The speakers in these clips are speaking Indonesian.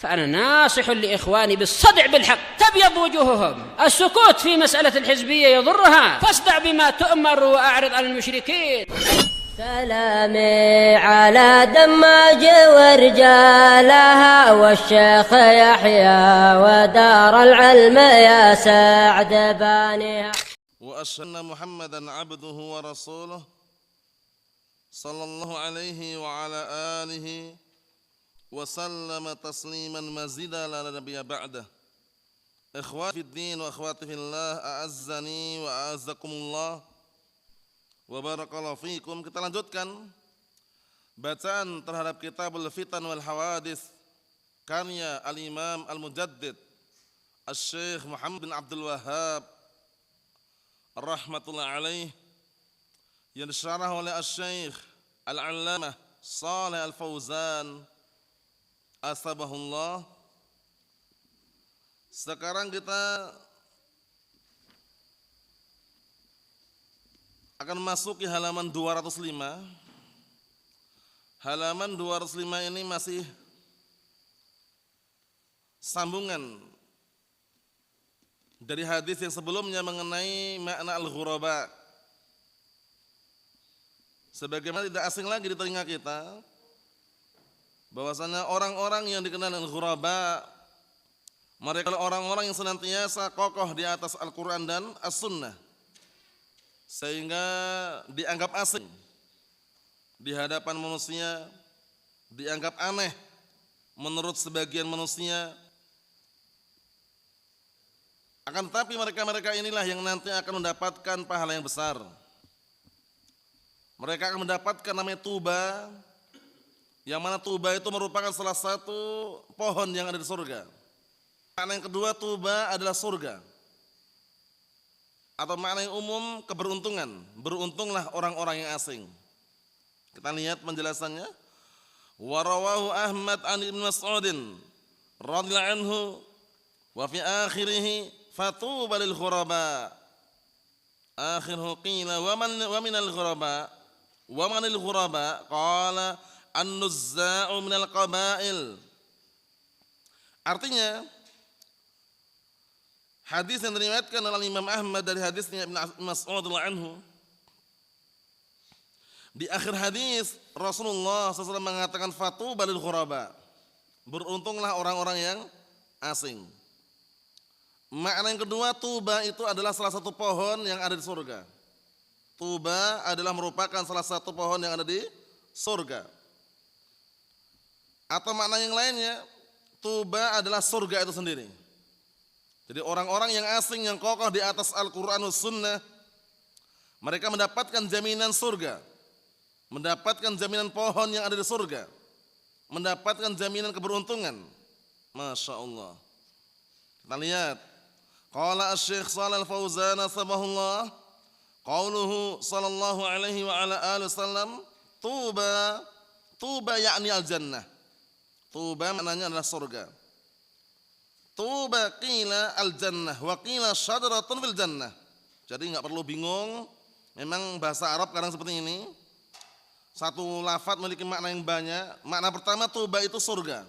فأنا ناصح لإخواني بالصدع بالحق تبيض وجوههم. السكوت في مسألة الحزبية يضرها، فاصدع بما تؤمر وأعرض عن المشركين. سلامي على دماج ورجالها والشيخ يحيى ودار العلم يا سعد بانيها. وأشهد أن محمدا عبده ورسوله صلى الله عليه وعلى آله وسلم تسليما مزيدا لا نبي بعده. إخواتي في الدين وأخواتي في الله, أعزني وأعزكمullah wa barakallahu fikum. Kita lanjutkan bacaan terhadap Kitabul Fitan wal Hawadits karya Al-Imam Al-Mujaddid Asy-Syaikh Muhammad bin Abdul Wahhab rahmatullah alaih, yang disyarah oleh Asy-Syaikh Al-Allamah Shalih Al-Fauzan asbahullah. Sekarang kita akan masuk ke halaman 205. Halaman 205 ini masih sambungan dari hadis yang sebelumnya mengenai makna al-ghuraba. Sebagaimana tidak asing lagi di telinga kita bahwasanya orang-orang yang dikenal dengan ghuraba, mereka adalah orang-orang yang senantiasa kokoh di atas Al-Quran dan As-Sunnah, sehingga dianggap asing di hadapan manusia, dianggap aneh menurut sebagian manusia. Akan tetapi mereka-mereka inilah yang nanti akan mendapatkan pahala yang besar. Mereka akan mendapatkan namanya tuba, yang mana tuba itu merupakan salah satu pohon yang ada di surga. Makna yang kedua, tuba adalah surga. Atau makna yang umum, keberuntungan. Beruntunglah orang-orang yang asing. Kita lihat penjelasannya. Wa rawahu Ahmad an Ibnu Mas'udin radhiyallahu anhu wa fi akhirih fatuba lil ghuraba. Akhirhu qila wa minal ghuraba wa manil ghuraba qala an-nuzza'u minal qabail. Artinya hadis yang diriwayatkan oleh Imam Ahmad dari hadisnya Ibnu Mas'ud radhiyallahu anhu, di akhir hadis Rasulullah SAW mengatakan fatuba lil ghuraba, beruntunglah orang-orang yang asing. Makna yang kedua, tuba itu adalah salah satu pohon yang ada di surga. Tuba adalah merupakan salah satu pohon yang ada di surga. Atau makna yang lainnya, tuba adalah surga itu sendiri. Jadi orang-orang yang asing yang kokoh di atas Al-Quran dan Sunnah, mereka mendapatkan jaminan surga, mendapatkan jaminan pohon yang ada di surga, mendapatkan jaminan keberuntungan. Masya Allah. Kita lihat. Qala Asy-Syaikh Shalih Al-Fauzan sabahullah, qauluhu sallallahu alaihi wa ala alihi wasallam, tuba yakni al-jannah. Tuba maknanya adalah surga. Tuba qila al-jannah wa qila syajaratun fil jannah. Jadi enggak perlu bingung, memang bahasa Arab kadang seperti ini. Satu lafaz memiliki makna yang banyak. Makna pertama, tuba itu surga.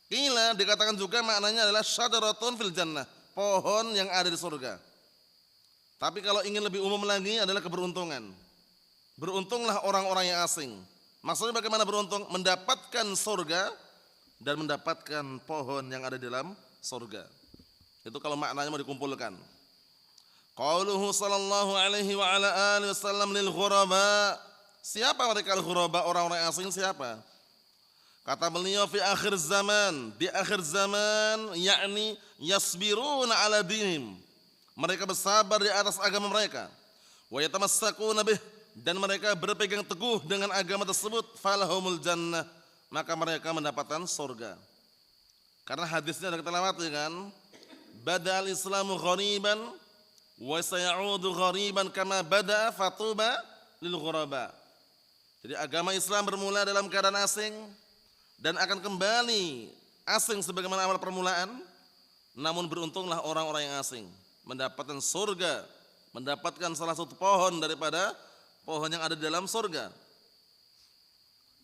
Qila dikatakan juga maknanya adalah syajaratun fil jannah, pohon yang ada di surga. Tapi kalau ingin lebih umum lagi adalah keberuntungan. Beruntunglah orang-orang yang asing. Maksudnya bagaimana beruntung? Mendapatkan surga dan mendapatkan pohon yang ada di dalam surga. Itu kalau maknanya mau dikumpulkan. Qauluhu sallallahu alaihi wa ala alihi wasallam lil ghuraba. Siapa mereka al-ghuraba? Orang-orang asing siapa? Kata beliau fi akhir zaman, di akhir zaman, yakni yasbiruna ala dinihim. Mereka bersabar di atas agama mereka. Wa yatamassakuna bih, dan mereka berpegang teguh dengan agama tersebut. Falahumul jannah, maka mereka mendapatkan surga. Karena hadisnya sudah kita lewati kan? Bada'al Islamu ghariban wa sayaudu ghariban kama bada'a fatuba lil ghuraba. Jadi agama Islam bermula dalam keadaan asing dan akan kembali asing sebagaimana awal permulaan. Namun beruntunglah orang-orang yang asing, mendapatkan surga, mendapatkan salah satu pohon daripada pohon yang ada di dalam surga.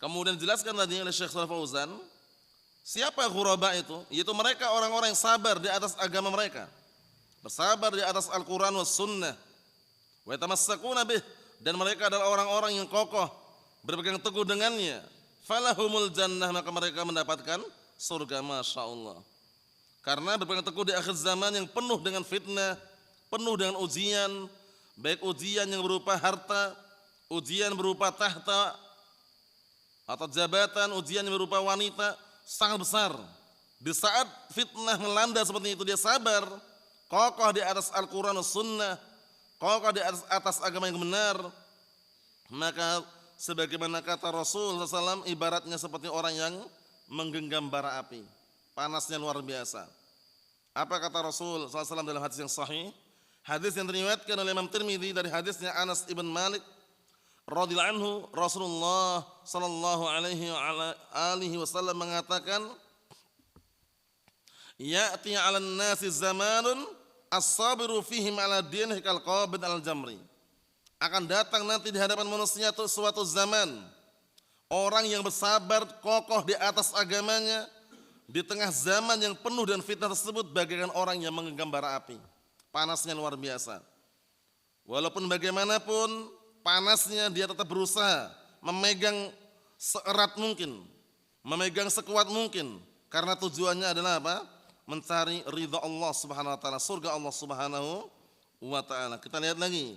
Kemudian dijelaskan tadi oleh Syekh Shalih Fauzan, Siapa ghuraba itu? Yaitu mereka orang-orang yang sabar di atas agama mereka, bersabar di atas Al-Quran was sunnah, wa yatamassakuna bih, dan mereka adalah orang-orang yang kokoh berpegang teguh dengannya. Falahumul jannah, maka mereka mendapatkan surga. Masya Allah. Karena berpegang teguh di akhir zaman yang penuh dengan fitnah, penuh dengan ujian, baik ujian yang berupa harta, ujian berupa tahta atau jabatan, ujian yang berupa wanita, sangat besar. Di saat fitnah melanda seperti itu, dia sabar, kokoh di atas Al-Quran dan Sunnah, kokoh di atas agama yang benar. Maka sebagaimana kata Rasul SAW, ibaratnya seperti orang yang menggenggam bara api, panasnya luar biasa. Apa kata Rasul SAW dalam hadis yang sahih? Hadis yang diriwayatkan oleh Imam Tirmidzi dari hadisnya Anas ibn Malik radhiyallahu anhu, Rasulullah sallallahu alaihi wasallam mengatakan, ya'ti 'alan nasi zamanun as-sabiru fihim 'ala dinihi kal qabid al jamri. Akan datang nanti di hadapan manusia itu suatu zaman, orang yang bersabar kokoh di atas agamanya di tengah zaman yang penuh dengan fitnah tersebut bagaikan orang yang menggenggam bara api. Panasnya luar biasa. Walaupun bagaimanapun panasnya, dia tetap berusaha memegang seerat mungkin, memegang sekuat mungkin, karena tujuannya adalah apa? Mencari ridha Allah Subhanahu wa taala, surga Allah Subhanahu wa taala. Kita lihat lagi.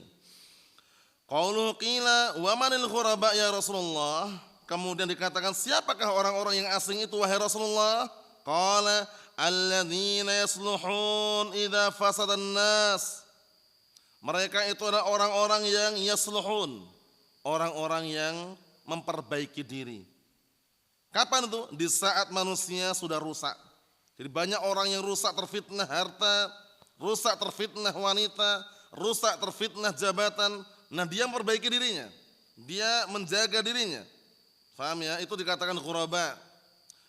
Qaulu qila wa manil ghuraba ya Rasulullah? Kemudian dikatakan, siapakah orang-orang yang asing itu wahai Rasulullah? Qala alladzina yasluhun idza fasadan nas. Mereka itu adalah orang-orang yang yasluhun, orang-orang yang memperbaiki diri. Kapan itu? Di saat manusia sudah rusak. Jadi banyak orang yang rusak terfitnah harta, rusak terfitnah wanita, rusak terfitnah jabatan. Nah, dia memperbaiki dirinya, dia menjaga dirinya. Faham ya? Itu dikatakan ghuraba.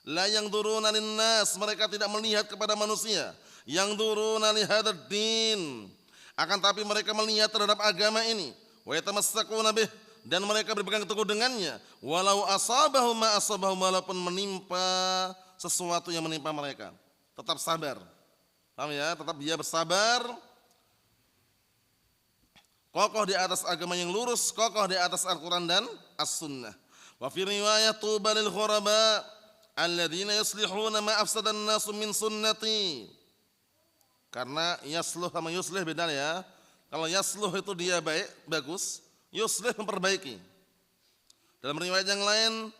La yanzuruna linnas, mereka tidak melihat kepada manusia. Yanzuruna li hadzal din, akan tapi mereka melihat terhadap agama ini. Wa yatamassakuna bih, dan mereka berpegang teguh dengannya. Walau asabahum ma asabahum, walaupun menimpa sesuatu yang menimpa mereka, tetap sabar. Paham ya? Tetap dia bersabar, kokoh di atas agama yang lurus, kokoh di atas Al-Quran dan As-Sunnah. Wa fi riwayat tuba lil ghuraba alladzina yuslihuna ma afsadan nasu min sunnati. Karena yasluh sama yuslih beda ya. Kalau yasluh itu dia baik, bagus, yuslih memperbaiki. Dalam riwayat yang lain,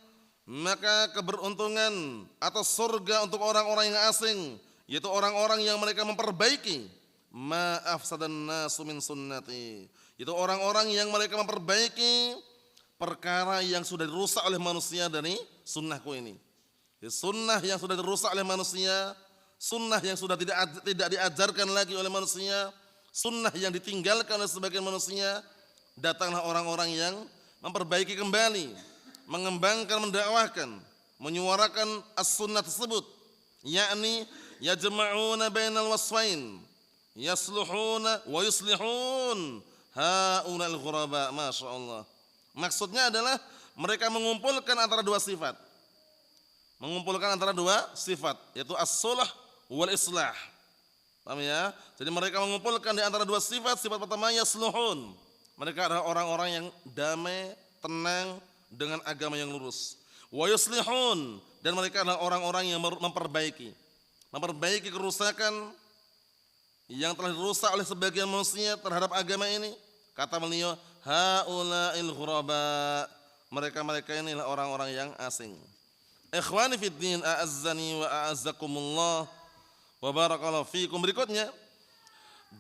maka keberuntungan atau surga untuk orang-orang yang asing, yaitu orang-orang yang mereka memperbaiki ma afsadan nasu min sunnati. Itu orang-orang yang mereka memperbaiki perkara yang sudah dirusak oleh manusia dari sunnahku ini. Sunnah yang sudah dirusak oleh manusia, sunnah yang sudah tidak diajarkan lagi oleh manusia, sunnah yang ditinggalkan oleh sebagian manusia, datanglah orang-orang yang memperbaiki kembali, mengembangkan, mendakwahkan, menyuarakan as-sunnah tersebut, yakni yajma'una bainal wasfain, yasluhuna wa yuslihun haulal ghuraba. Masya Allah. Maksudnya adalah mereka mengumpulkan antara dua sifat. Mengumpulkan antara dua sifat, yaitu as-sulah wal islah. Paham ya? Jadi mereka mengumpulkan di antara dua sifat. Sifat pertama yasluhun, mereka adalah orang-orang yang damai, tenang dengan agama yang lurus. Wa yuslihun, dan mereka adalah orang-orang yang memperbaiki kerusakan yang telah dirusak oleh sebagian manusia terhadap agama ini. Kata beliau, haula'il ghuraba, mereka inilah orang-orang yang asing. Ikhwani fid din, a'azzani wa a'azzakumullah wa barakallahu fikum. Berikutnya,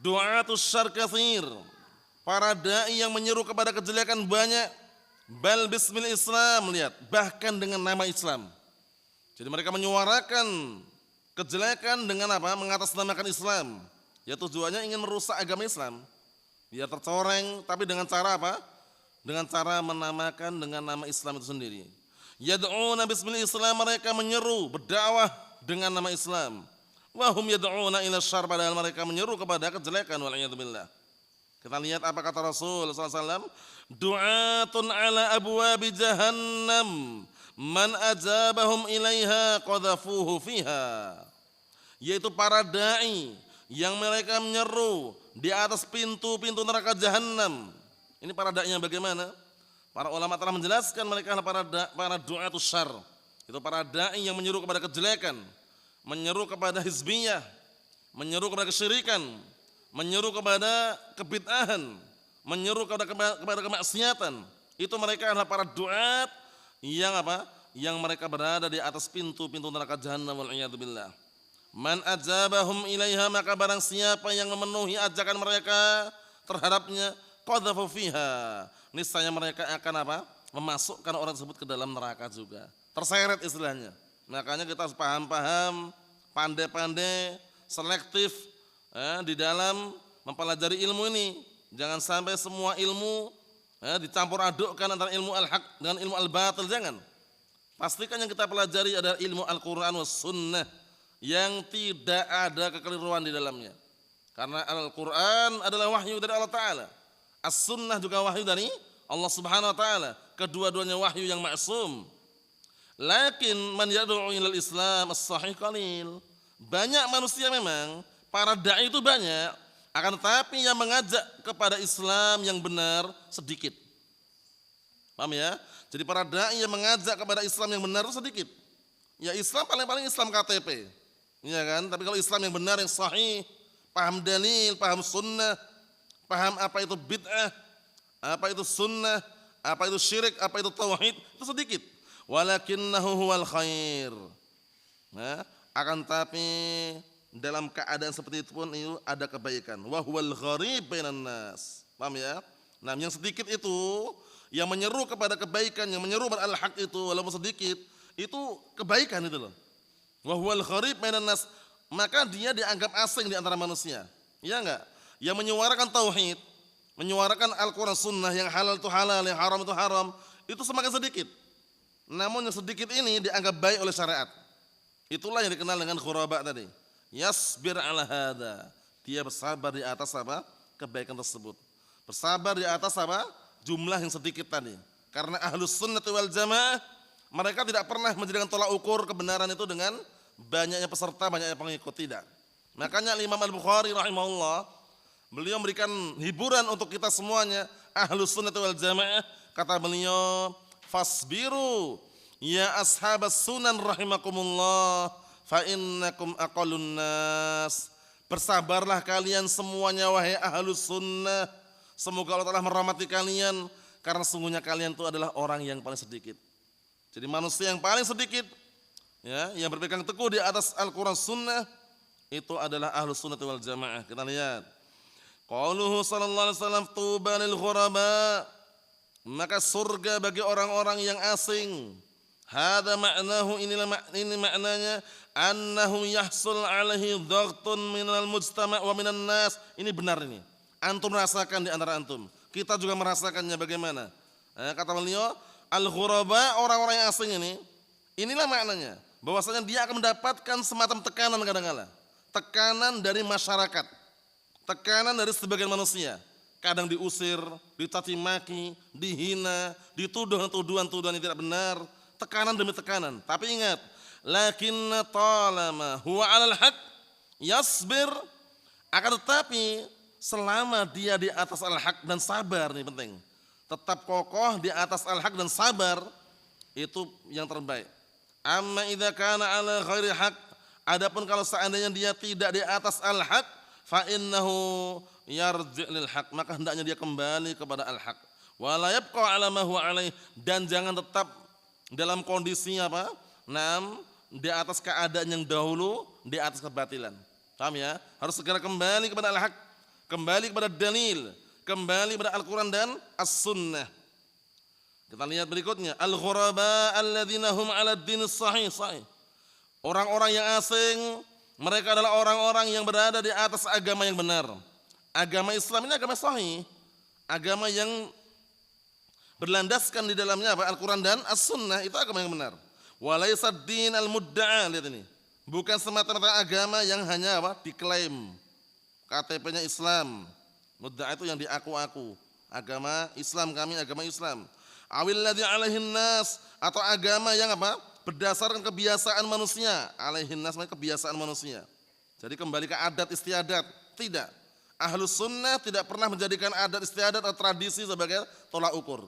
du'atus syarr katsir, para dai yang menyeru kepada kejelekan banyak. Bal bismil Islam, lihat, bahkan dengan nama Islam. Jadi mereka menyuarakan kejelekan dengan apa? Mengatasnamakan Islam. Ya tujuannya ingin merusak agama Islam, biar tercoreng, tapi dengan cara apa? Dengan cara menamakan dengan nama Islam itu sendiri. Yad'una bismil Islam, mereka menyeru, berdakwah dengan nama Islam. Wa hum yad'una ila syarr, padahal mereka menyeru kepada kejelekan, wal iyad billah. Kita lihat apa kata Rasul sallallahu alaihi wasallam, du'atun ala abwabi jahannam man ajabahum ilaiha qadhafuhu fiha, yaitu para dai yang mereka menyeru di atas pintu-pintu neraka jahanam. Ini para dai yang bagaimana? Para ulama telah menjelaskan mereka adalah para du'atus syarr. Itu para dai yang menyeru kepada kejelekan, menyeru kepada hizbiyah, menyeru kepada kesyirikan, menyeru kepada kebid'ahan, menyeru kepada kemaksiatan. Itu mereka adalah para duat yang apa? Yang mereka berada di atas pintu-pintu neraka jahanam, wal iyadu billah. Man ajabahum ilaiha, maka barang siapa yang memenuhi ajakan mereka terhadapnya, qadhafu fiha, niscaya mereka akan apa? Memasukkan orang tersebut ke dalam neraka juga. Terseret istilahnya. Makanya kita harus paham-paham, pandai-pandai, selektif di dalam mempelajari ilmu ini. Jangan sampai semua ilmu dicampur adukkan antara ilmu al-haq dengan ilmu al-batil, jangan. Pastikan yang kita pelajari adalah ilmu Al-Quran was sunnah yang tidak ada kekeliruan di dalamnya. Karena Al-Quran adalah wahyu dari Allah Ta'ala, as-sunnah juga wahyu dari Allah Subhanahu Wa Ta'ala. Kedua-duanya wahyu yang maksum. Lakin man yad'u ilal Islam as-sahih qalil. Banyak manusia memang, para dai itu banyak, akan tetapi yang mengajak kepada Islam yang benar sedikit. Paham ya? Jadi para dai yang mengajak kepada Islam yang benar itu sedikit. Ya Islam paling-paling Islam KTP. Iya kan? Tapi kalau Islam yang benar, yang sahih, paham dalil, paham sunnah, paham apa itu bid'ah, apa itu sunnah, apa itu syirik, apa itu tauhid, itu sedikit. Walakinnahu huwal khair. Nah, akan tapi dalam keadaan seperti itu pun itu ada kebaikan. Wa huwal gharib bainan nas. Paham ya? Nah, yang sedikit itu yang menyeru kepada kebaikan, yang menyeru kepada al-haq itu walaupun sedikit, itu kebaikan itu loh. Wa huwal gharib bainan nas, maka dia dianggap asing di antara manusia. Iya enggak? Yang menyuarakan tauhid, menyuarakan Al-Qur'an sunnah, yang halal itu halal, yang haram itu haram, itu semakin sedikit. Namun yang sedikit ini dianggap baik oleh syariat. Itulah yang dikenal dengan ghuraba tadi. Yasbir ala hada, dia bersabar di atas apa? Kebaikan tersebut. Bersabar di atas apa? Jumlah yang sedikit tadi. Karena ahlus sunnah wal jamaah, mereka tidak pernah menjadikan tolak ukur kebenaran itu dengan banyaknya peserta, banyaknya pengikut, tidak. Makanya Imam Al-Bukhari rahimahullah, beliau memberikan hiburan untuk kita semuanya, ahlus sunnah wal jamaah. Kata beliau, fasbiru ya ashabas sunan rahimakumullah, fa innakum aqallun nas. Bersabarlah kalian semuanya wahai ahlus sunnah, semoga Allah telah merahmati kalian, karena sungguhnya kalian itu adalah orang yang paling sedikit. Jadi manusia yang paling sedikit, ya, yang berpegang teguh di atas Al-Quran sunnah, itu adalah ahlus sunnah wal jamaah. Kita lihat qauluhu sallallahu alaihi wasallam, tuba lil ghuraba, maka surga bagi orang-orang yang asing. Hada maknahu, ini maknanya, annahu yahsul alaihi dhaghtun minal mujtama' wa minan nas. Ini benar ini. Antum rasakan di antara antum. Kita juga merasakannya bagaimana. Kata beliau, al-ghuraba, orang-orang yang asing ini, inilah maknanya. Bahwasanya dia akan mendapatkan semacam tekanan kadang-kala. Tekanan dari masyarakat. Tekanan dari sebagian manusia. Kadang diusir, dicaci maki, dihina, dituduh tuduhan-tuduhan yang tidak benar. Tekanan demi tekanan. Tapi ingat, lakinna talama huwa 'alal haq yasbir, akan tetapi selama dia di atas al-haq dan sabar, ini penting. Tetap kokoh di atas al-haq dan sabar, itu yang terbaik. Amma idza kana 'ala ghairi haq, adapun kalau seandainya dia tidak di atas al-haq, fa innahu yarji' lil haq, maka hendaknya dia kembali kepada al-haq. Wa la yabqa 'ala ma huwa 'alaih, dan jangan tetap dalam kondisi apa? Di atas keadaan yang dahulu, di atas kebatilan. Paham ya? Harus segera kembali kepada al-haq, kembali kepada dalil, kembali kepada Al-Quran dan As-Sunnah. Kita lihat berikutnya, al-ghuraba alladzina hum 'ala ad-din sahih. Orang-orang yang asing, mereka adalah orang-orang yang berada di atas agama yang benar. Agama Islam ini agama sahih, agama yang berlandaskan di dalamnya apa? Al-Quran dan As-Sunnah, itu agama yang benar. Walaysa ad-din al-mudda'a, lihat ini. Bukan semata-mata agama yang hanya apa? Diklaim. KTP-nya Islam. Mudda'a itu yang diaku-aku. Agama Islam, kami agama Islam. Awil ladzi alaihin nas, atau agama yang apa? Berdasarkan kebiasaan manusia. Alaihin nas maksudnya kebiasaan manusia. Jadi kembali ke adat istiadat. Tidak. Ahlus sunnah tidak pernah menjadikan adat istiadat atau tradisi sebagai tolak ukur.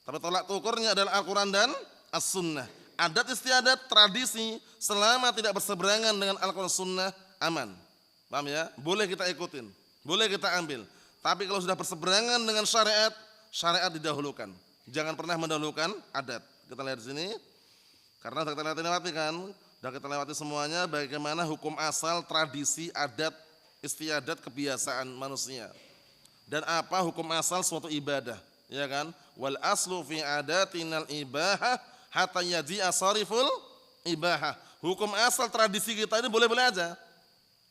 Tapi tolak ukurnya adalah Al-Quran dan As-Sunnah. Adat istiadat, tradisi selama tidak berseberangan dengan Al-Quran Sunnah aman. Paham ya? Boleh kita ikutin, boleh kita ambil. Tapi kalau sudah berseberangan dengan syariat, syariat didahulukan. Jangan pernah mendahulukan adat. Kita lihat di sini. Karena sudah kita lewati kan, sudah kita lewati semuanya bagaimana hukum asal, tradisi, adat, istiadat, kebiasaan manusia. Dan apa hukum asal suatu ibadah, ya kan? Wal aslu fi adatinal ibahah hatta yaji'a sariful ibahah. Hukum asal tradisi kita ini boleh-boleh aja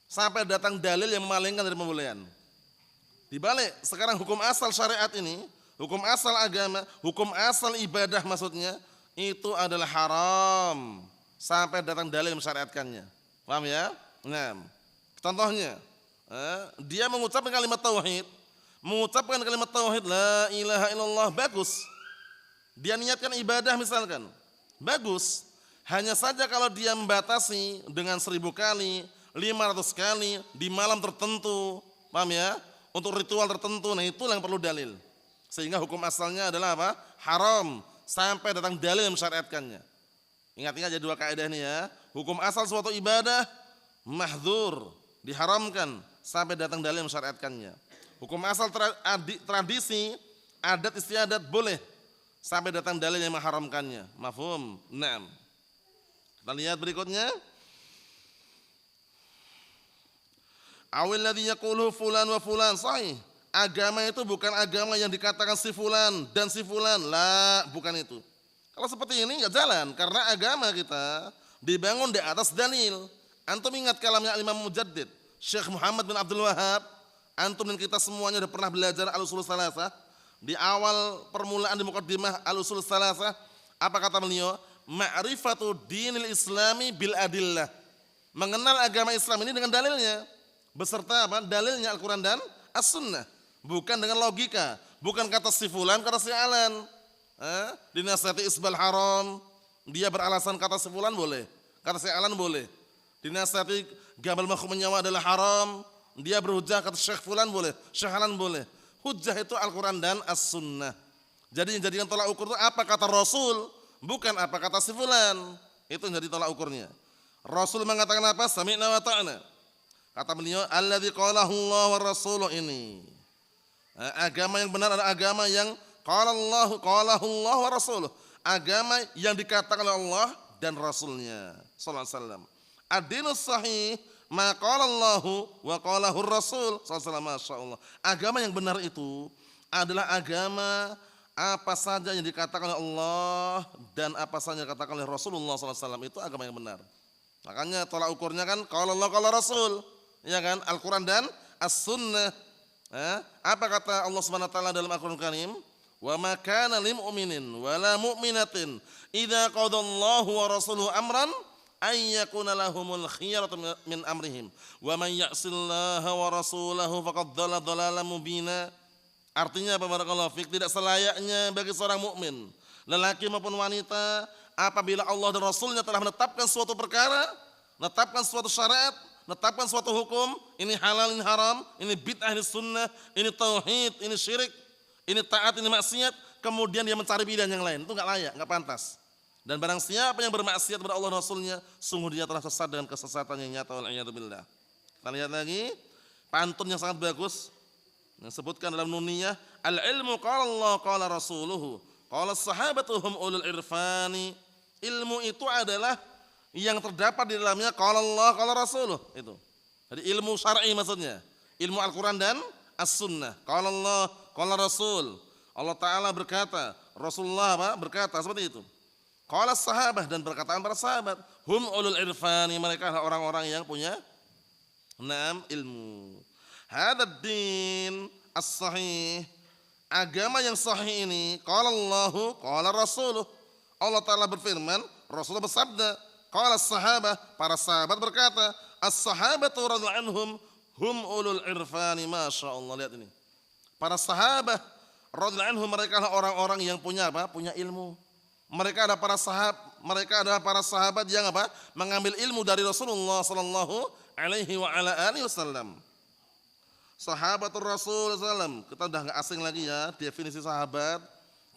sampai datang dalil yang memalingkan dari pembolehan. Dibalik sekarang hukum asal syariat ini, hukum asal agama, hukum asal ibadah maksudnya itu adalah haram sampai datang dalil yang mensyariatkannya. Paham ya? Nah, contohnya dia mengucapkan kalimat tauhid, la ilaha illallah, bagus. Dia niatkan ibadah misalkan, bagus. Hanya saja kalau dia membatasi dengan 1000 kali, 500 kali di malam tertentu, paham ya? Untuk ritual tertentu, nah itulah yang perlu dalil. Sehingga hukum asalnya adalah apa? Haram sampai datang dalil yang mensyariatkannya. Ingat-ingat jadi 2 kaidah ini ya. Hukum asal suatu ibadah mahdzur, diharamkan sampai datang dalil yang mensyariatkannya. Hukum asal tradisi, adat istiadat boleh sampai datang dalil yang mengharamkannya. Mafhum? Naam. Kita lihat berikutnya. Awil ladzi yaqulu fulan wa fulan, sahih. Agama itu bukan agama yang dikatakan si fulan dan si fulan. La, bukan itu. Kalau seperti ini enggak jalan karena agama kita dibangun di atas dalil. Antum ingat kalamnya Imam Mujaddid Syekh Muhammad bin Abdul Wahhab. Antum dan kita semuanya sudah pernah belajar Al-Usul Salasah. Di awal permulaan di muqaddimah Al-Usul Salasah, apa kata beliau? Ma'rifatu dinil islami bil adillah. Mengenal agama Islam ini dengan dalilnya. Beserta apa? Dalilnya Al-Quran dan As-Sunnah. Bukan dengan logika. Bukan kata si fulan, kata si alan. Dinasihati isbal haram, dia beralasan kata si fulan boleh, kata si alan boleh. Dinasihati gabal makhluk menyawa adalah haram, dia berhujjah kata syekh fulan boleh, syekh alan boleh. Hujjah itu Al-Quran dan As-Sunnah. Jadi yang jadikan tolak ukur itu apa kata Rasul, bukan apa kata si fulan. Itu yang jadi tolak ukurnya. Rasul mengatakan apa? Sami'na wa ta'na. Kata beliau, alladzi qalahu Allah wa rasuluh ini. Agama yang benar adalah agama yang qalahu Allah wa rasuluh. Agama yang dikatakan oleh Allah dan Rasulnya sallallahu alaihi wasallam. Ad-dinus sahih ma qala Allahu wa qalahu Rasul sallallahu alaihi wasallam. Masyaallah. Agama yang benar itu adalah agama apa saja yang dikatakan oleh Allah dan apa saja yang dikatakan oleh Rasulullah sallallahu alaihi wasallam, itu agama yang benar. Makanya tolak ukurnya kan qala Allah qala Rasul, ya kan? Al-Qur'an dan As-Sunnah. Apa kata Allah Subhanahu wa taala dalam Al-Qur'an Karim? Wa ma kana lil mu'minin wa la mu'minatin idza qadallahu wa rasuluhu amran ay yakuna lahumul khiyaratu min amrihim wa man ya'sillaha wa rasulahu faqad dhalla dhalalan mubina. Artinya apa barakallahu fik? Tidak selayaknya bagi seorang mukmin, lelaki maupun wanita, apabila Allah dan Rasulnya telah menetapkan suatu perkara, menetapkan suatu syariat, menetapkan suatu hukum, ini halal, ini haram, ini bid'ah, ini sunnah, ini tauhid, ini syirik, ini taat, ini maksiat, kemudian dia mencari pilihan yang lain, itu enggak layak, enggak pantas. Dan barang siapa yang bermaksiat kepada Allah dan Rasulnya, sungguh dia telah sesat dengan kesesatan yang nyata, wal'iyadzubillah. Kita lihat lagi pantun yang sangat bagus yang sebutkan dalam nuniyah, al-ilmu qala Allah qala rasuluhu qala sahabatu hum ulul irfani. Ilmu itu adalah yang terdapat di dalamnya qala Allah qala rasuluh, itu. Jadi ilmu syar'i maksudnya, ilmu Al-Qur'an dan As-Sunnah. Qala Allah qala Rasul, Allah Ta'ala berkata, Rasulullah apa? Berkata, seperti itu. Qala sahabah, dan perkataan para sahabat, hum ulul irfani, mereka adalah orang-orang yang punya ilmu. Hadad din as-sahih, agama yang sahih ini, qala Allahu qala Rasuluh, Allah Ta'ala berfirman, Rasulullah bersabda, qala sahabah, para sahabat berkata, as-sahabatu radhiyallahu anhum hum ulul irfani. Masya Allah, lihat ini, para sahabat, radhiyallahu anhum, mereka adalah orang-orang yang punya apa? Punya ilmu. Mereka adalah para sahabat yang apa? Mengambil ilmu dari Rasulullah sallallahu alaihi wa ala alihi wasallam. Sahabatul Rasul sallam, kita udah enggak asing lagi ya definisi sahabat,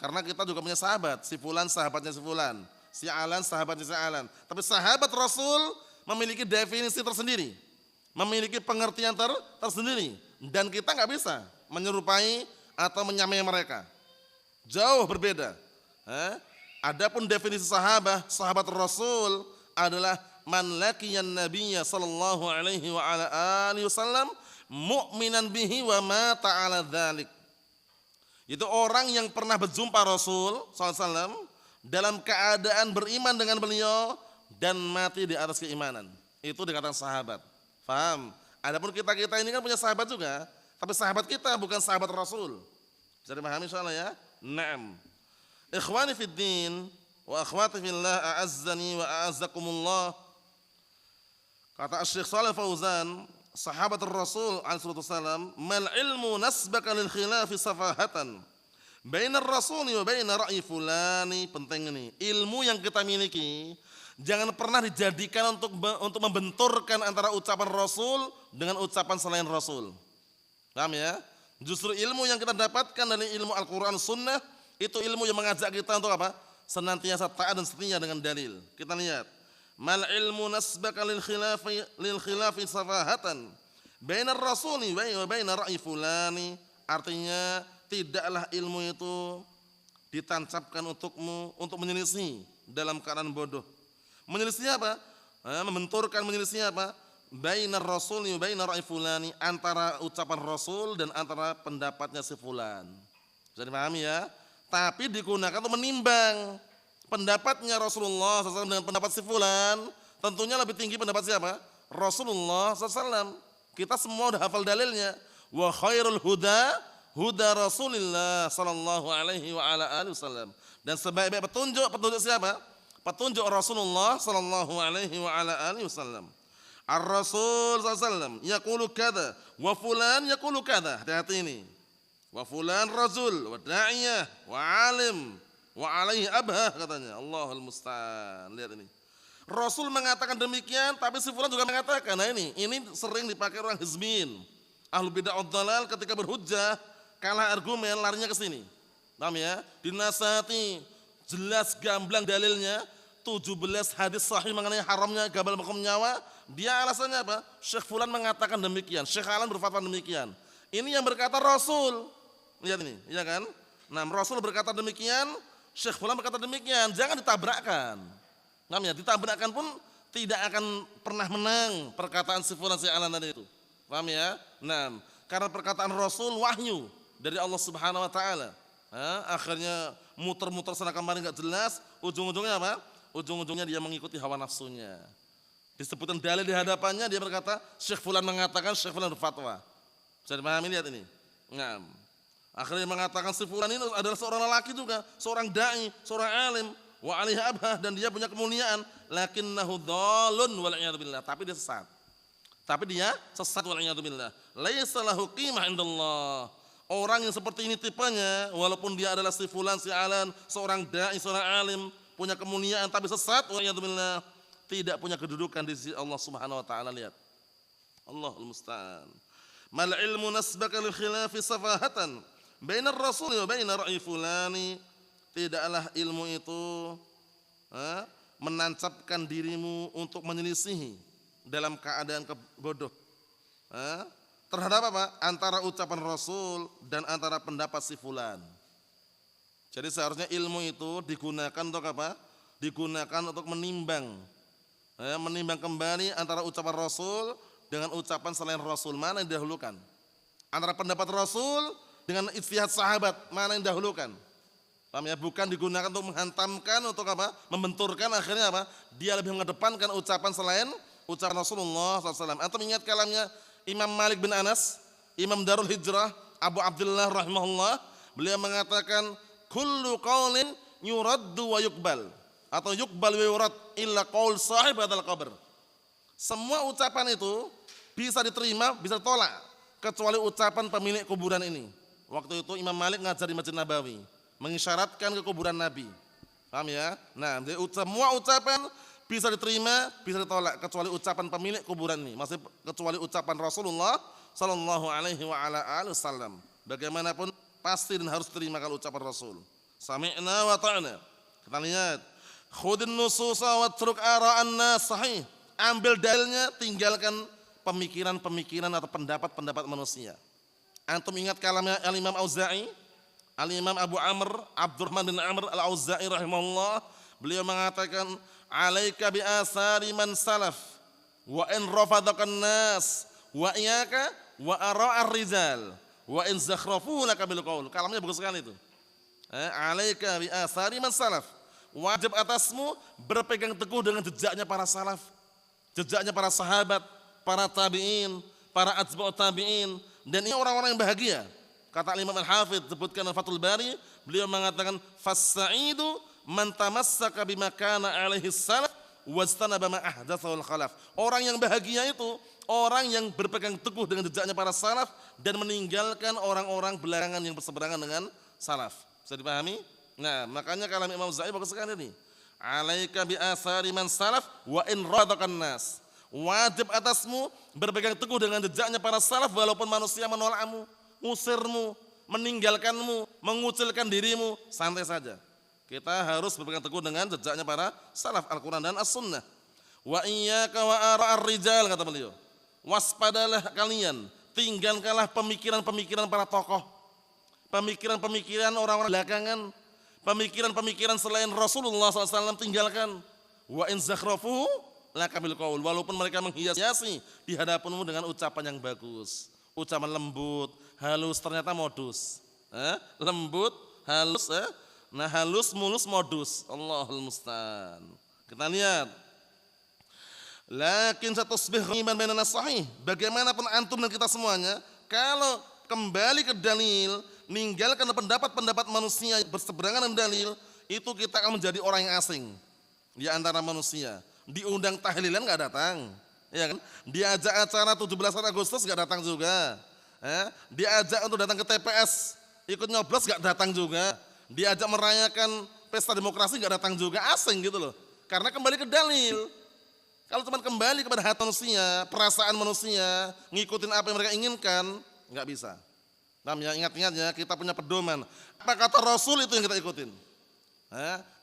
karena kita juga punya sahabat, si fulan sahabatnya si fulan, si alan sahabatnya si alan. Tapi sahabat Rasul memiliki definisi tersendiri, memiliki pengertian tersendiri, dan kita enggak bisa menyerupai atau menyamai mereka. Jauh berbeda. Adapun definisi sahabat Rasul adalah man laqiyan nabiyya sallallahu alaihi wa ala alihi wasallam mu'minan bihi wa mata ala dzalik. Itu orang yang pernah berjumpa Rasul sallallahu alaihi wasallam dalam keadaan beriman dengan beliau dan mati di atas keimanan. Itu dikatakan sahabat. Paham? Adapun kita ini kan punya sahabat juga, tapi sahabat kita bukan sahabat Rasul. Bisa dipahami insyaallah ya? Naam. Ikhwani fid din wa akhwati fillah, a'azzani wa a'azzakumullah. Kata Syekh Shalih Fauzan, sahabat Rasul alaihi wasallam, mal ilmu nasbaka lil khilafi safahatan bainar rasuli wa baina ra'yi fulani. Penting ini, ilmu yang kita miliki jangan pernah dijadikan untuk membenturkan antara ucapan Rasul dengan ucapan selain Rasul. Paham ya? Justru ilmu yang kita dapatkan dari ilmu Al-Qur'an Sunnah itu ilmu yang mengajak kita untuk apa? Senantiasa taat dan setia dengan dalil. Kita lihat, mal ilmu nasbaka lil khilafi safahatan bainar rasuli wa baina ra'yi fulani. Artinya tidaklah ilmu itu ditancapkan untukmu untuk menyelisih dalam keadaan bodoh. Menyelisih apa? Membenturkan, menyelisih apa? Bainar rasuli wa baina ra'yi fulani, antara ucapan Rasul dan antara pendapatnya si fulan. Bisa dipahami ya? Tapi digunakan untuk menimbang pendapatnya Rasulullah SAW dengan pendapat si fulan. Tentunya lebih tinggi pendapat siapa? Rasulullah SAW. Kita semua udah hafal dalilnya. Wa khairul huda huda Rasulillah sallallahu alaihi wa ala alihi wasallam. Dan sebaik-baik petunjuk siapa? Petunjuk Rasulullah sallallahu alaihi wa ala alihi wasallam. Ar-Rasul sallallahu alaihi wasallam yaqulu kadza wa fulan yaqulu kadza. Hati-hati ini. Wa fulan rajul wa da'iyah wa alim wa alaihi abha, katanya. Allahul musta'an. Lihat ini. Rasul mengatakan demikian, tapi si fulan juga mengatakan. Nah ini sering dipakai orang hizbin. Ahlul bid'ah wad-dhalal ketika berhujjah, kalah argumen, larinya ke sini. Paham ya? Dinasihati, jelas gamblang dalilnya, 17 hadis sahih mengenai haramnya gabal makom nyawa. Dia alasannya apa? Syekh fulan mengatakan demikian, Syekh Alan berfatwa demikian. Ini yang berkata Rasul. Lihat ini, ya kan? Nah, Rasul berkata demikian, Syekh fulan berkata demikian. Jangan ditabrakkan. Namanya ditabrakkan pun tidak akan pernah menang perkataan si fulan si alan tadi itu. Paham ya? Nah, karena perkataan Rasul wahyu dari Allah Subhanahu wa taala. Akhirnya muter-muter sana kemari enggak jelas, ujung-ujungnya apa? Ujung-ujungnya dia mengikuti hawa nafsunya. Disebutkan dalil di hadapannya, dia berkata, Syekh fulan mengatakan, Syekh fulan berfatwa. Bisa dipahami, lihat ini. Nah, akhirnya mengatakan si fulan ini adalah seorang lelaki juga, seorang dai, seorang alim, wa alaihi abah, dan dia punya kemuliaan, lakinnahu dhalun wal iyad billah, tapi dia sesat. Wal iyad billah. Laisa lahu qimah indallah. Orang yang seperti ini tipenya, walaupun dia adalah si fulan si alan, seorang dai, seorang alim, punya kemuliaan tapi sesat, wal iyad billah, tidak punya kedudukan di sisi Allah Subhanahu wa taala. Lihat. Allahul musta'an. Mal ilmu nasbaka lil khilafi safahatan bainar rasul wa baina ra'yi fulani. Tidaklah ilmu itu menancapkan dirimu untuk menyelisihi dalam keadaan bodoh terhadap apa? Antara ucapan Rasul dan antara pendapat si fulan. Jadi seharusnya ilmu itu digunakan untuk apa? Digunakan untuk menimbang, menimbang kembali antara ucapan Rasul dengan ucapan selain Rasul, mana yang didahulukan? Antara pendapat Rasul dengan ijtihad sahabat, mana yang didahulukan? Paham ya? Bukan digunakan untuk menghantamkan, untuk apa? Membenturkan, akhirnya apa? Dia lebih mengedepankan ucapan selain ucapan Rasulullah SAW. Atau mengingat kalamnya Imam Malik bin Anas, Imam Darul Hijrah, Abu Abdullah rahimahullah, beliau mengatakan kullu qaulin yuraddu wa yuqbal, atau yuqbal wa yurad illa qaul sahib hadzal qabr. Semua ucapan itu bisa diterima, bisa ditolak, kecuali ucapan pemilik kuburan ini. Waktu itu Imam Malik ngajar di Masjid Nabawi, mengisyaratkan ke kuburan Nabi. Paham ya? Nah, semua ucapan bisa diterima, bisa ditolak kecuali ucapan pemilik kuburan ini. Masih kecuali ucapan Rasulullah sallallahu alaihi wa ala alihi wasallam. Bagaimanapun pasti dan harus terima kalau ucapan Rasul. Sami'na wa ta'na. Kita lihat, khudin nususa wa truk ara'an nas sahih. Ambil dalilnya, tinggalkan pemikiran-pemikiran atau pendapat-pendapat manusia. Antum ingat kalamnya Al-Imam Auza'i, Al-Imam Abu Amr, Abdurrahman bin Amr Al-Auza'i rahimahullah, beliau mengatakan, "Alaika bi asari man salaf wa in rafadakan nas wa iyyaka wa ara'ar rijal wa in zakhrafu laka bil qaul." Kalamnya bagus sekali itu. Alaika bi asari man salaf. Wajib atasmu berpegang teguh dengan jejaknya para salaf, jejaknya para sahabat, para tabi'in, para atba'ut tabi'in, dan ini orang-orang yang bahagia. Kata Imam Al-Hafidz sebutkan Fathul Bari, beliau mengatakan fas-sa'idu man tamassaka bima kana alaihi salaf wastanaba ma ahdatsahu al-khalaf. Orang yang bahagia itu orang yang berpegang teguh dengan jejaknya para salaf dan meninggalkan orang-orang belakangan yang berseberangan dengan salaf. Bisa dipahami? Nah, makanya kalam Imam Za'i bagus sekali ini. Alaika bi athari man salaf wa in radakan nas. Wajib atasmu berpegang teguh dengan jejaknya para salaf walaupun manusia menolakmu, ngusirmu, meninggalkanmu, mengucilkan dirimu, santai saja. Kita harus berpegang teguh dengan jejaknya para salaf Al-Quran dan As-Sunnah. Wa iyyaka wa ara'ar rijal, kata beliau. Waspadalah kalian, tinggalkanlah pemikiran-pemikiran para tokoh, pemikiran-pemikiran orang-orang belakangan, pemikiran-pemikiran selain Rasulullah SAW tinggalkan. Wa in zakhrafu laka bil qaul, walaupun mereka menghias-hiasi di hadapanmu dengan ucapan yang bagus, ucapan lembut, halus, ternyata modus. Lembut, halus, nah halus, mulus, modus. Allahul musta'an. Kita lihat. Lakin satusbih ghiban bainan as-sahih. Bagaimanapun antum dan kita semuanya, kalau kembali ke dalil, ninggalkan pendapat-pendapat manusia berseberangan dengan dalil, itu kita akan menjadi orang yang asing di antara manusia. Diundang tahlilan nggak datang, ya kan? Diajak acara 17 Agustus nggak datang juga. Diajak untuk datang ke TPS, ikut nyoblos nggak datang juga. Diajak merayakan pesta demokrasi nggak datang juga, asing gitu loh. Karena kembali ke dalil. Kalau cuma kembali kepada hati manusia, perasaan manusia, ngikutin apa yang mereka inginkan, nggak bisa. Namanya ingat-ingat ya, kita punya pedoman. Apa kata Rasul itu yang kita ikutin.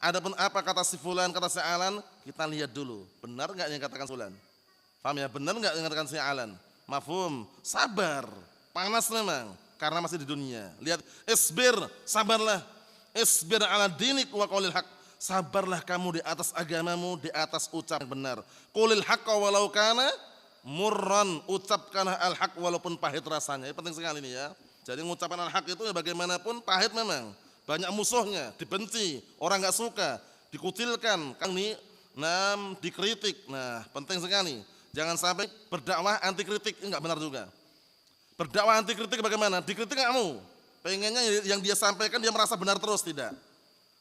Adapun apa kata si fulan, kata si alan, kita lihat dulu. Benar nggak yang katakan fulan? Paham ya? Benar nggak yang katakan si alan? Mafhum. Sabar. Panas memang karena masih di dunia. Lihat, isbir, sabarlah. Isbir ala dinik wa qaulil haq. Sabarlah kamu di atas agamamu, di atas ucap yang benar. Qulil haqqa walau kana murran. Ucapkanlah al-haq walaupun pahit rasanya. Ini penting sekali ini ya. Jadi mengucapkan al-haq itu ya bagaimanapun pahit memang. Banyak musuhnya, dibenci, orang nggak suka, dikucilkan, dikritik. Nah, penting sekali. Jangan sampai berdakwah anti kritik, ini nggak benar juga. Berdakwah anti kritik bagaimana? Dikritik nggak mau. Pengennya yang dia sampaikan dia merasa benar terus, tidak.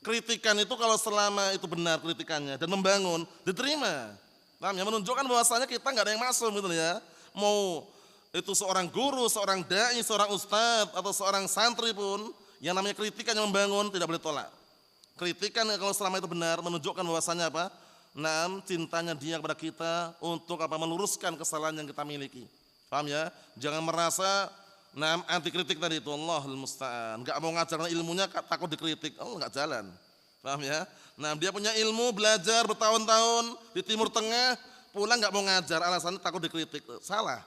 Kritikan itu kalau selama itu benar kritikannya dan membangun, diterima. Nah, yang menunjukkan bahwasanya kita nggak ada yang masuk gitu ya. Mau itu seorang guru, seorang dai, seorang ustadz atau seorang santri pun, yang namanya kritikan yang membangun tidak boleh tolak. Kritikan kalau selama itu benar menunjukkan bahwasanya apa? Cintanya dia kepada kita untuk apa? Meluruskan kesalahan yang kita miliki. Paham ya? Jangan merasa anti kritik tadi itu, Allahul musta'an. Enggak mau ngajar ilmunya takut dikritik. Oh, enggak jalan. Paham ya? Dia punya ilmu, belajar bertahun-tahun di Timur Tengah, pulang enggak mau ngajar alasannya takut dikritik. Salah.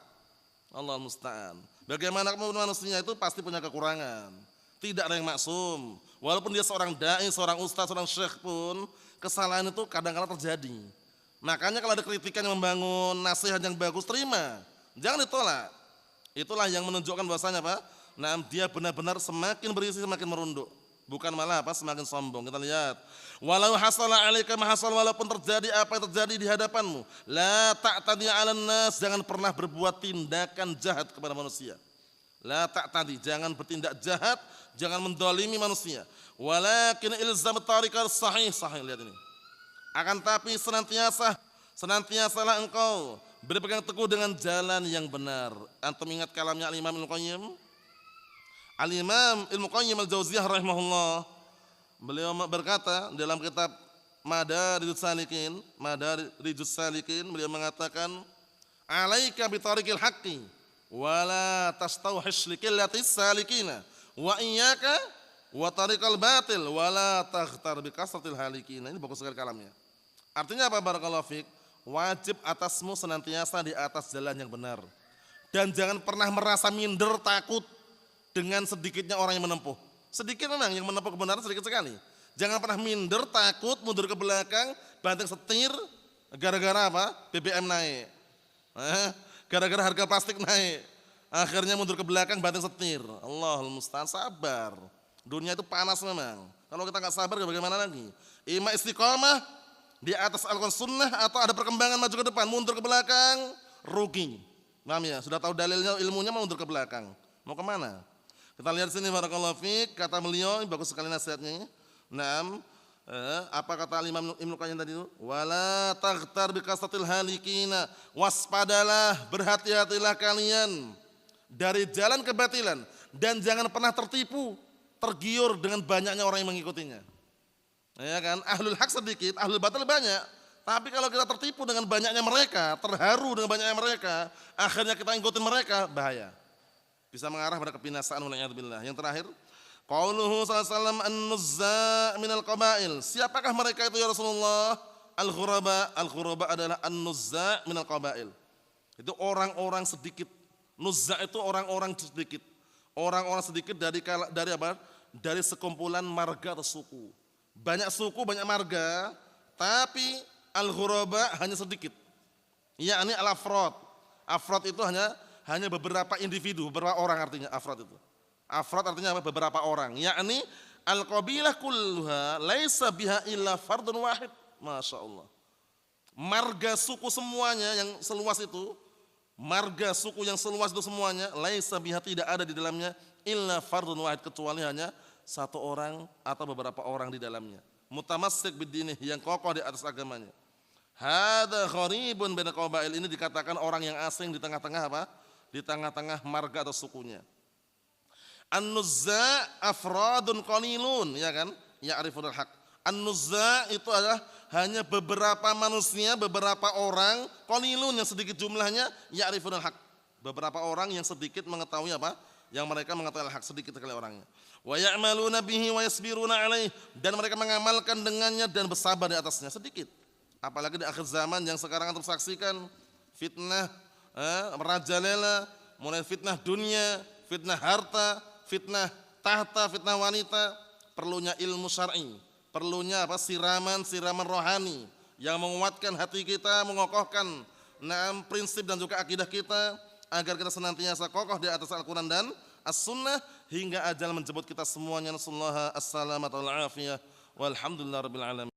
Allahul musta'an. Bagaimana manusia itu pasti punya kekurangan. Tidak ada yang maksum. Walaupun dia seorang dai, seorang ustaz, seorang syekh pun, kesalahan itu kadang-kadang terjadi. Makanya kalau ada kritikan yang membangun, nasihat yang bagus, terima. Jangan ditolak. Itulah yang menunjukkan bahwasanya apa? Dia benar-benar semakin berisi, semakin merunduk. Bukan malah apa? Semakin sombong. Kita lihat. Walau hasala alaika ma hasal, walaupun terjadi apa yang terjadi di hadapanmu, la ta'tadi 'alan nas, jangan pernah berbuat tindakan jahat kepada manusia. La ta'tadi, jangan bertindak jahat, jangan mendolimi manusia. Walakin ilzam tariqas sahih, lihat ini. Akan tapi senantiasalah engkau berpegang teguh dengan jalan yang benar. Antum ingat kalamnya Al-Imam Ibnu Qayyim? Al-Imam Ibnu Qayyim Al-Jauziyah rahimahullah, beliau berkata dalam kitab Madarijus Salikin, beliau mengatakan, alaika bitariqil haqqi wala tastawhish liqillatis salikina wa iyyaka wa tariqal batil wala taghtar bi kasratil halikina. Ini bagus sekali kalamnya. Artinya apa barakallahu fik? Wajib atasmu senantiasa di atas jalan yang benar. Dan jangan pernah merasa minder, takut dengan sedikitnya orang yang menempuh. Sedikit memang yang menempuh kebenaran, sedikit sekali. Jangan pernah minder, takut, mundur ke belakang, banting setir, gara-gara apa? BBM naik. Gara-gara harga plastik naik. Akhirnya mundur ke belakang, banting setir. Allahul musta'an, sabar. Dunia itu panas memang. Kalau kita nggak sabar, bagaimana lagi? Ima istiqomah di atas Al-Quran Sunnah, atau ada perkembangan maju ke depan, mundur ke belakang, rugi. Paham ya? Sudah tahu dalilnya, ilmunya, mau mundur ke belakang. Mau kemana? Kita lihat sini barakallahu fiik, kata beliau, bagus sekali nasihatnya. Naam, apa kata Imam Ibnu Qayyim tadi itu? Wala taghtar bi kasratil halikina, waspadalah, berhati-hatilah kalian dari jalan kebatilan, dan jangan pernah tertipu, tergiur dengan banyaknya orang yang mengikutinya. Ya kan? Ahlul haq sedikit, ahlul batil banyak. Tapi kalau kita tertipu dengan banyaknya mereka, terharu dengan banyaknya mereka, akhirnya kita ikutin mereka, bahaya. Bisa mengarah pada kebinasaan waliyadzubillah. Yang terakhir, qauluhu sallallahu alaihi wasallam an-nuzza' minal qabail. Siapakah mereka itu ya Rasulullah? Al-ghuraba. Al-ghuraba adalah an-nuzza' minal qabail. Itu orang-orang sedikit. Nuzza' itu orang-orang sedikit. Orang-orang sedikit dari apa? Dari sekumpulan marga atau suku. Banyak suku, banyak marga, tapi al-ghuraba hanya sedikit. Yakni al-afrad. Afrad itu hanya beberapa individu, beberapa orang artinya afrad itu. Afrad artinya apa? Beberapa orang. Yakni al-qabilah kulluha laisa biha illa fardun wahid. Masya Allah. Marga suku semuanya yang seluas itu, marga suku yang seluas itu semuanya, laisa biha, tidak ada di dalamnya illa fardun wahid, kecuali hanya satu orang atau beberapa orang di dalamnya. Mutamassik bidinih, yang kokoh di atas agamanya. Hadza gharibun baina qabail, ini dikatakan orang yang asing di tengah-tengah apa? Di tengah-tengah marga atau sukunya. An-nuzza' afradun qalilun, ya kan? Ya'rifunal haq. An-nuzza' itu adalah hanya beberapa manusia, beberapa orang, qalilun yang sedikit jumlahnya, ya'rifunal haq. Beberapa orang yang sedikit mengetahui apa? Yang mereka mengetahui al-haq, sedikit sekali orangnya. Wa ya'maluna bihi wa yasbiruna alaih, dan mereka mengamalkan dengannya dan bersabar di atasnya, sedikit. Apalagi di akhir zaman yang sekarang antum saksikan, fitnah merajalela, mulai fitnah dunia, fitnah harta, fitnah tahta, fitnah wanita. Perlunya ilmu syar'i, perlunya apa? Siraman rohani yang menguatkan hati kita, mengokohkan prinsip dan juga akidah kita, agar kita senantiasa kokoh di atas Al-Quran dan As-Sunnah hingga ajal menjemput kita semuanya. Nasallahu as-salamata wal afiyah, walhamdulillah rabbil alamin.